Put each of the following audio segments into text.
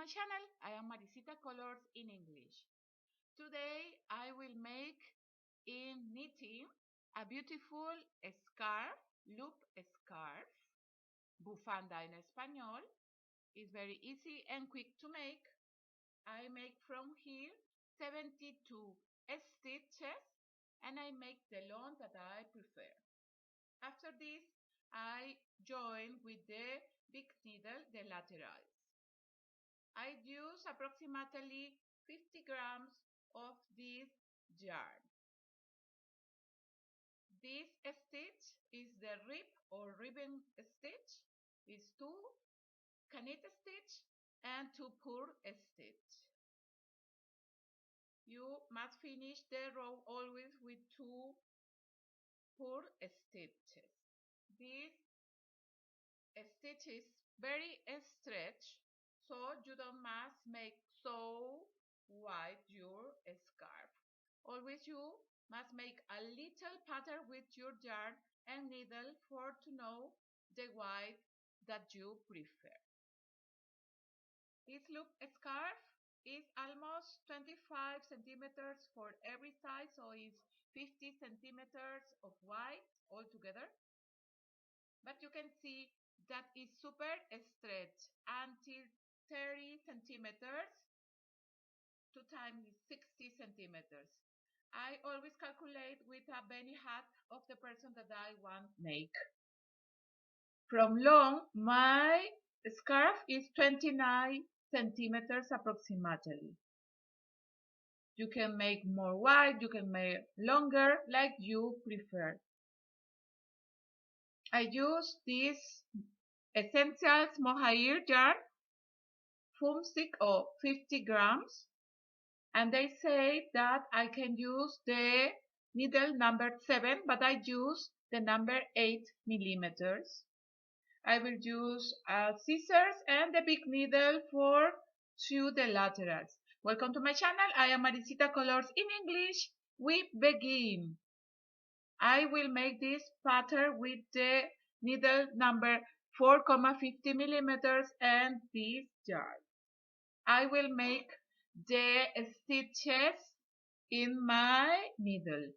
my channel. I am Maricita Colors in English. Today I will make in knitting a beautiful scarf, loop scarf, bufanda en español. It's very easy and quick to make. I make from here 72 stitches and I make the long that I prefer. After this, I join with the big needle the laterals. I use approximately 50 grams of this yarn. This stitch is the rib or ribbon stitch. Is 2 knit stitch and 2 purl stitch. You must finish the row always with 2 purl stitches. This stitch is very stretched, so you don't must make so wide your scarf. Always you must make a little pattern with your yarn and needle for to know the width that you prefer. This loop scarf is almost 25 centimeters for every side, so it's 50 centimeters of wide altogether. But you can see that is super stretched until 30 centimeters. 2 times is 60 centimeters. I always calculate with a belly hat of the person that I want to make. From long, my scarf is 29 centimeters approximately. You can make more wide, you can make longer, like you prefer. I use this Essentials mohair yarn, foam stick of 50 grams, and they say that I can use the needle number 7, but I use the number 8 millimeters. I will use scissors and the big needle for sew the laterals. Welcome to my channel. I am Maricita Colors in English. We begin. I will make this pattern with the needle number 4,50 millimeters and this yarn. I will make the stitches in my needle.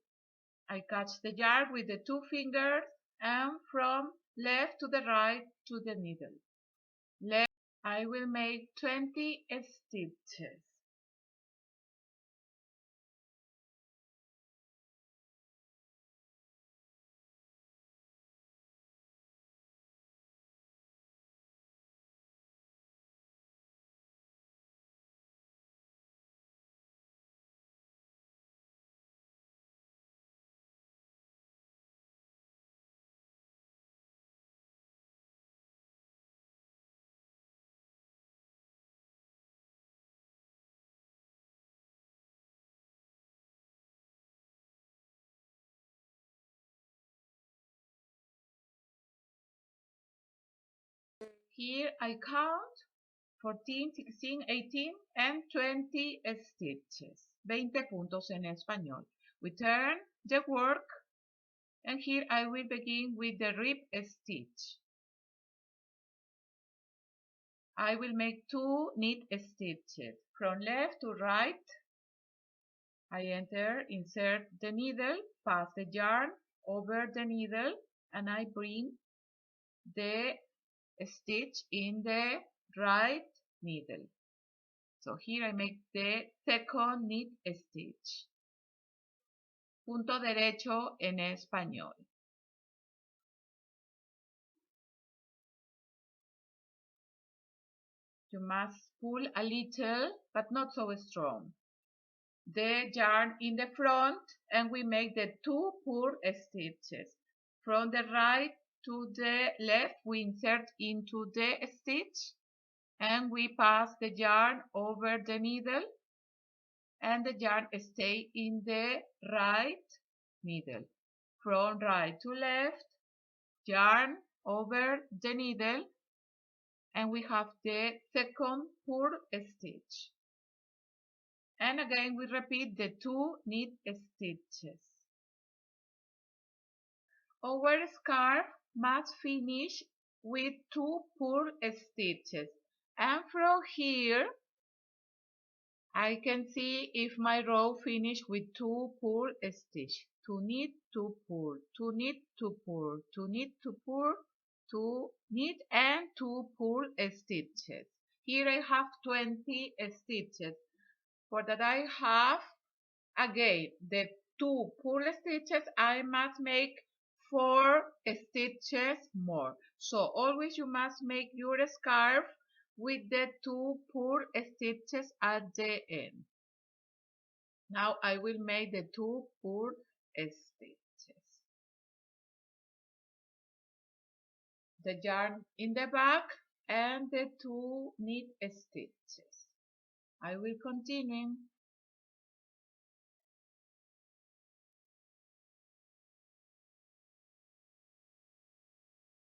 I catch the yarn with the 2 fingers and from left to the right to the needle. Left, I will make 20 stitches. Here I count 14, 16, 18 and 20 stitches. 20 puntos en español. We turn the work and here I will begin with the rib stitch. I will make 2 knit stitches. From left to right, I insert the needle, pass the yarn over the needle, and I bring the stitch in the right needle. So here I make the second knit stitch. Punto derecho en español. You must pull a little, but not so strong. The yarn in the front and we make the 2 purl stitches. From the right to the left we insert into the stitch and we pass the yarn over the needle and the yarn stay in the right needle. From right to left, yarn over the needle and we have the second purl stitch. And again we repeat the 2 knit stitches. Our scarf must finish with 2 purl stitches And from here, I can see if my row finished with 2 purl stitch. 2 knit, 2 purl, 2 knit, 2 purl, 2 knit, 2 purl, 2 knit and 2 purl stitches. Here I have 20 stitches. For that I have again the 2 purl stitches, I must make 4 stitches more. So always you must make your scarf with the 2 purl stitches at the end. Now I will make the 2 purl stitches. The yarn in the back and the 2 knit stitches. I will continue.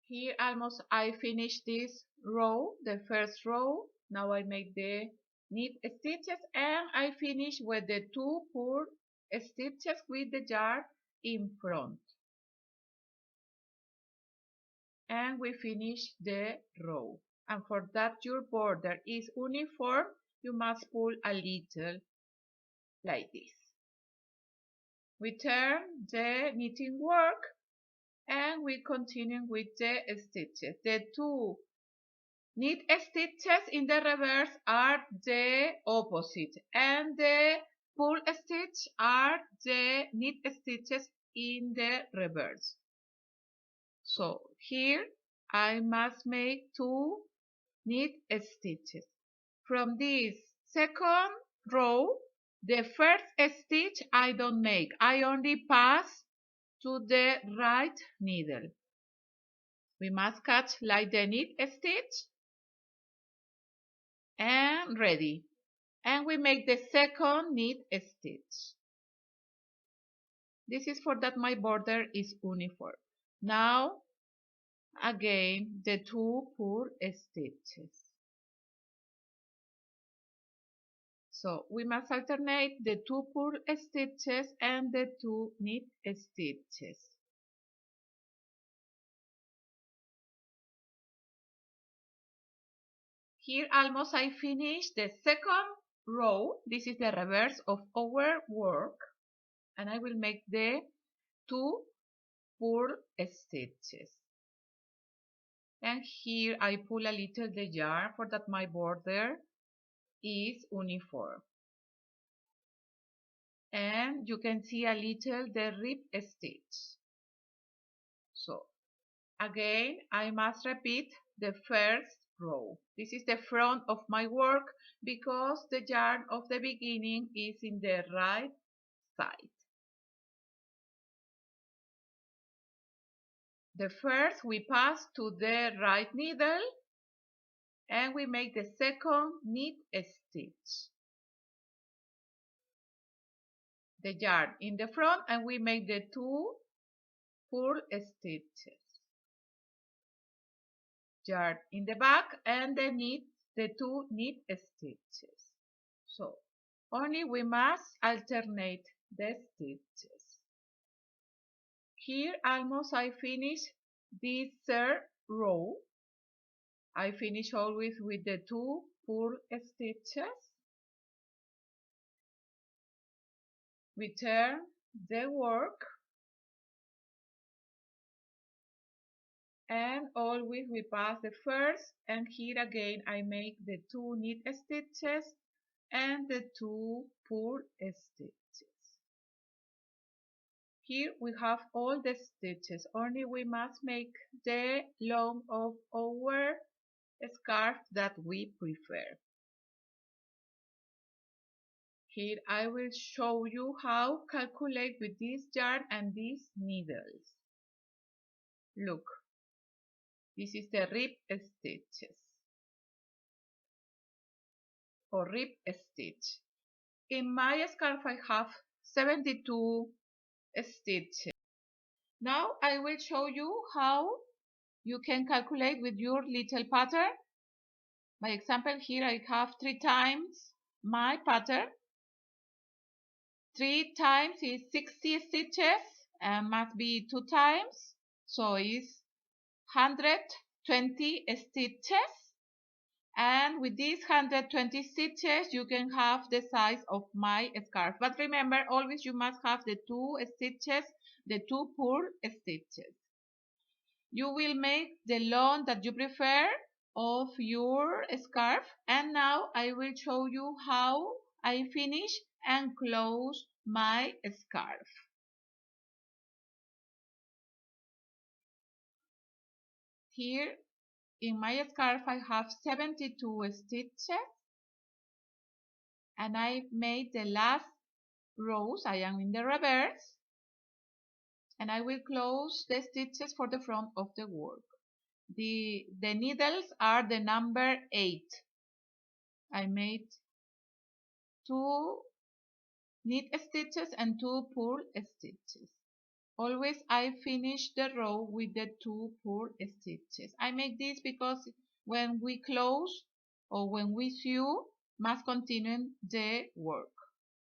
Here almost I finished this row, the first row. Now I make the knit stitches and I finish with the 2 purl stitches with the yarn in front. And we finish the row. And for that your border is uniform, you must pull a little like this. We turn the knitting work and we continue with the stitches. The 2 knit stitches in the reverse are the opposite and the pull stitch are the knit stitches in the reverse. So here I must make 2 knit stitches. From this second row, the first stitch I don't make. I only pass to the right needle. We must catch like the knit stitch and ready. And we make the second knit stitch. This is for that my border is uniform. Now again the 2 purl stitches. So we must alternate the 2 purl stitches and the 2 knit stitches. Here almost I finished the second row. This is the reverse of our work. And I will make the 2 purl stitches. And here I pull a little the yarn for that my border is uniform. And you can see a little the rib stitch. So again I must repeat the first row. This is the front of my work because the yarn of the beginning is in the right side. The first we pass to the right needle and we make the second knit stitch. The yarn in the front and we make the 2 purl stitches. Yarn in the back and the 2 knit stitches. So only we must alternate the stitches. Here almost I finish this third row. I finish always with the 2 purl stitches. We turn the work and always we pass the first and here again I make the 2 knit stitches and the 2 purl stitches. Here we have all the stitches, only we must make the long of our scarf that we prefer. Here I will show you how calculate with this yarn and these needles. Look, this is the rib stitches or rib stitch. In my scarf I have 72 stitches. Now I will show you how you can calculate with your little pattern. My example here I have 3 times my pattern. 3 times is 60 stitches and must be 2 times. So it's 120 stitches. And with these 120 stitches, you can have the size of my scarf. But remember, always you must have the 2 stitches, the 2 purl stitches. You will make the long that you prefer of your scarf. And now I will show you how I finish and close my scarf. Here in my scarf I have 72 stitches, and I made the last rows. I am in the reverse, and I will close the stitches for the front of the work. The needles are the number 8. I made 2 knit stitches and 2 purl stitches. Always I finish the row with the 2 purl stitches. I make this because when we close or when we sew, must continue the work.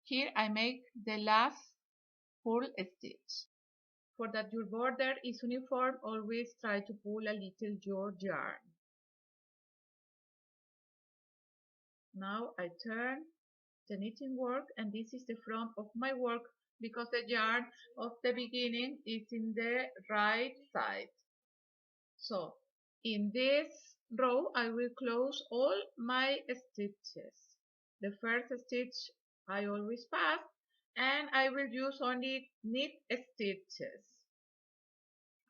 Here I make the last purl stitch. For that your border is uniform, always try to pull a little your yarn. Now I turn the knitting work, and this is the front of my work because the yarn of the beginning is in the right side. So in this row I will close all my stitches. The first stitch I always pass, and I will use only knit stitches.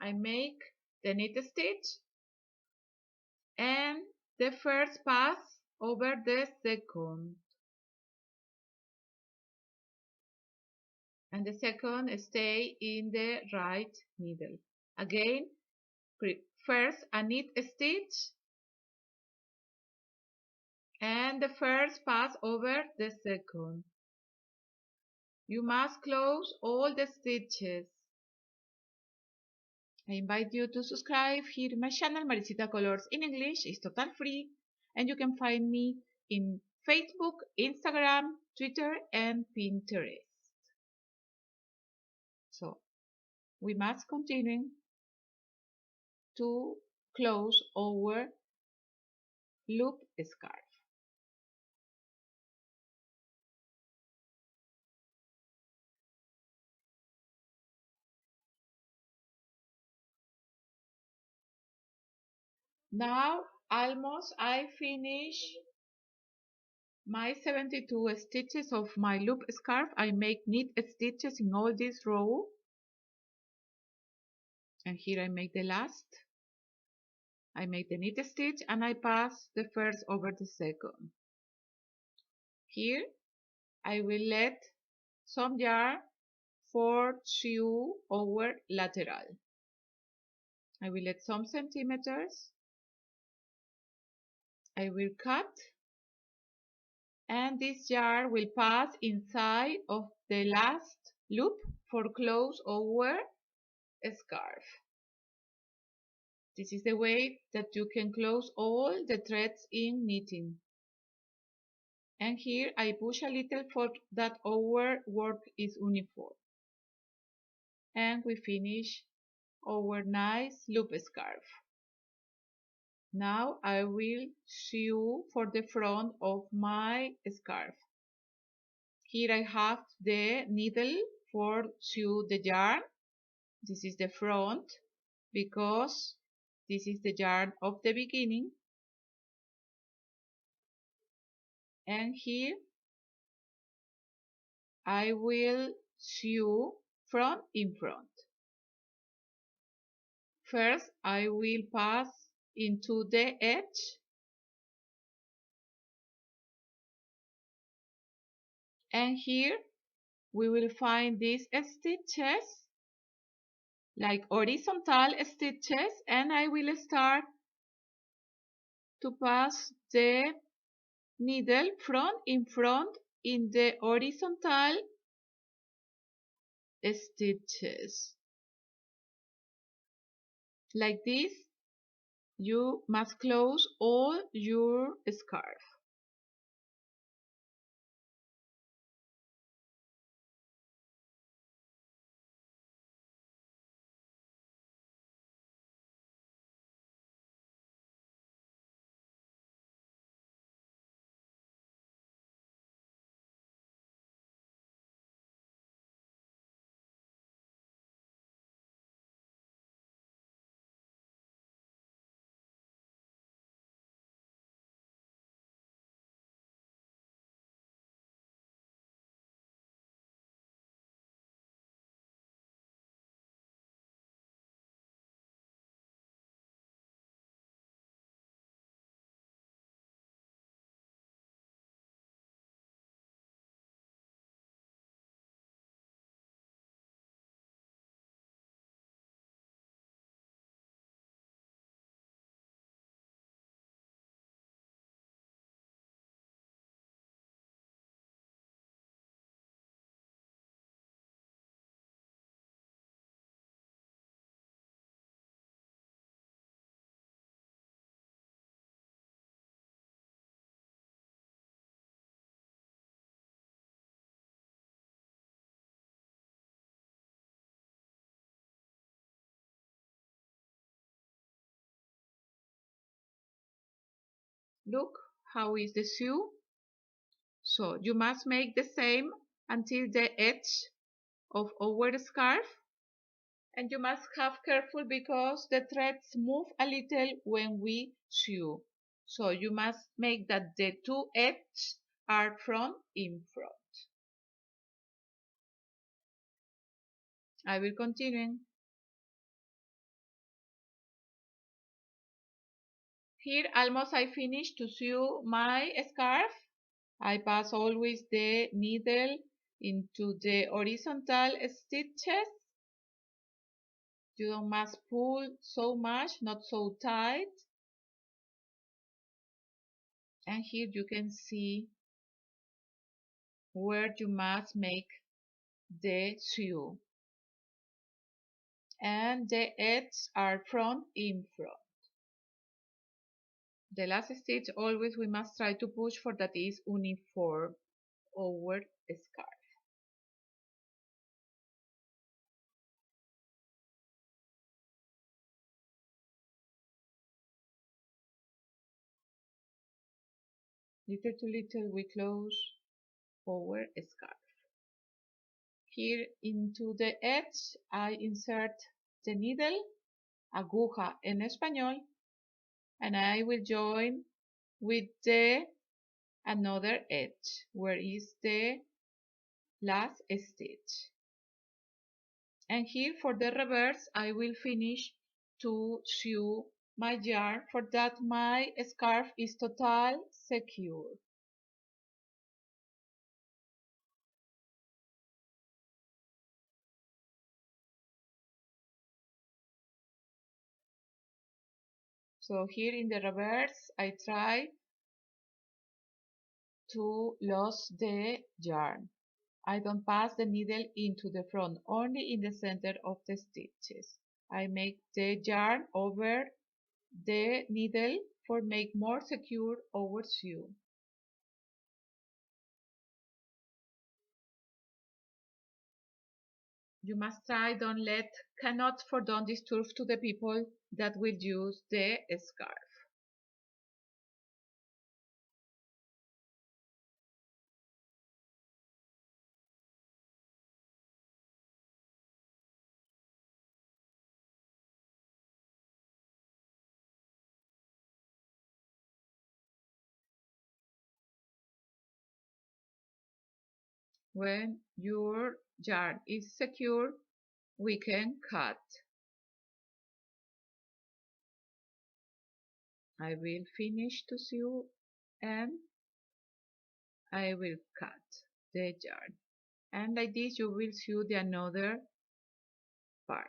I make the knit stitch and the first pass over the second, and the second stay in the right needle. Again, first a knit stitch and the first pass over the second. You must close all the stitches. I invite you to subscribe here in my channel, Maricita Colors in English. It's total free, and you can find me in Facebook, Instagram, Twitter, and Pinterest. So we must continue to close our loop scarf. Now almost I finish my 72 stitches of my loop scarf. I make knit stitches in all this row, and here I make the last. I make the knit stitch and I pass the first over the second. Here I will let some yarn for sew our lateral. I will let some centimeters. I will cut, and this yarn will pass inside of the last loop for close our scarf. This is the way that you can close all the threads in knitting. And here I push a little for that our work is uniform. And we finish our nice loop scarf. Now I will sew for the front of my scarf. Here I have the needle for sew the yarn. This is the front because this is the yarn of the beginning. And here I will sew front in front. First I will pass into the edge, and here we will find these stitches like horizontal stitches, and I will start to pass the needle front in front in the horizontal stitches. Like this, you must close all your scarf. Look how is the sew. So you must make the same until the edge of our scarf, and you must have careful because the threads move a little when we sew. So you must make that the two edges are front in front. I will continue. Here almost I finished to sew my scarf. I pass always the needle into the horizontal stitches. You don't must pull so much, not so tight. And here you can see where you must make the sew. And the edges are front in front. The last stitch always we must try to push for that is uniform over scarf. Little to little we close our scarf. Here into the edge I insert the needle, aguja en español, and I will join with the another edge where is the last stitch. And here for the reverse I will finish to sew my yarn for that my scarf is total secure. So here in the reverse I try to lose the yarn. I don't pass the needle into the front, only in the center of the stitches. I make the yarn over the needle for make more secure our sew. You must try cannot for don't disturb to the people that will use the scarf. When your yarn is secure, we can cut. I will finish to sew and I will cut the yarn. And like this you will sew the another part.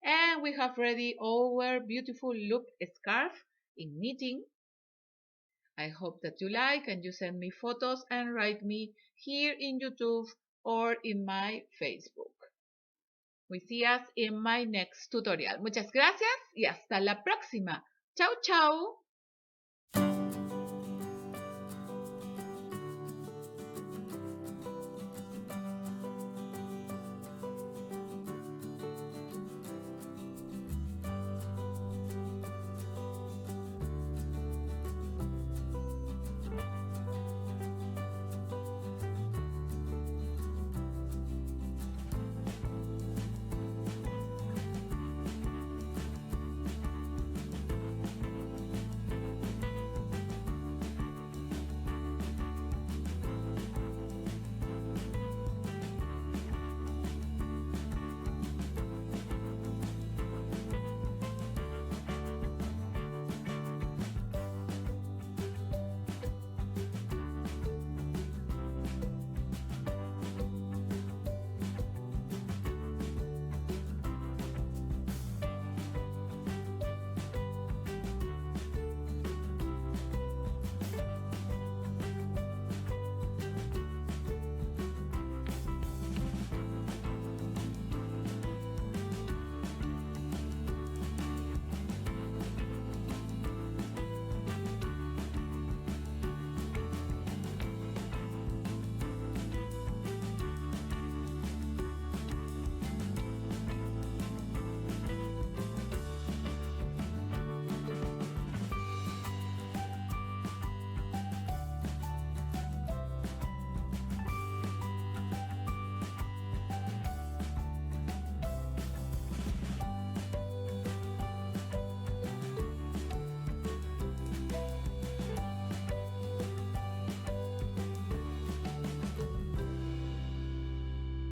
And we have ready our beautiful loop scarf in knitting. I hope that you like and you send me photos and write me here in YouTube or in my Facebook. We see us in my next tutorial. Muchas gracias y hasta la próxima. Chao, chao.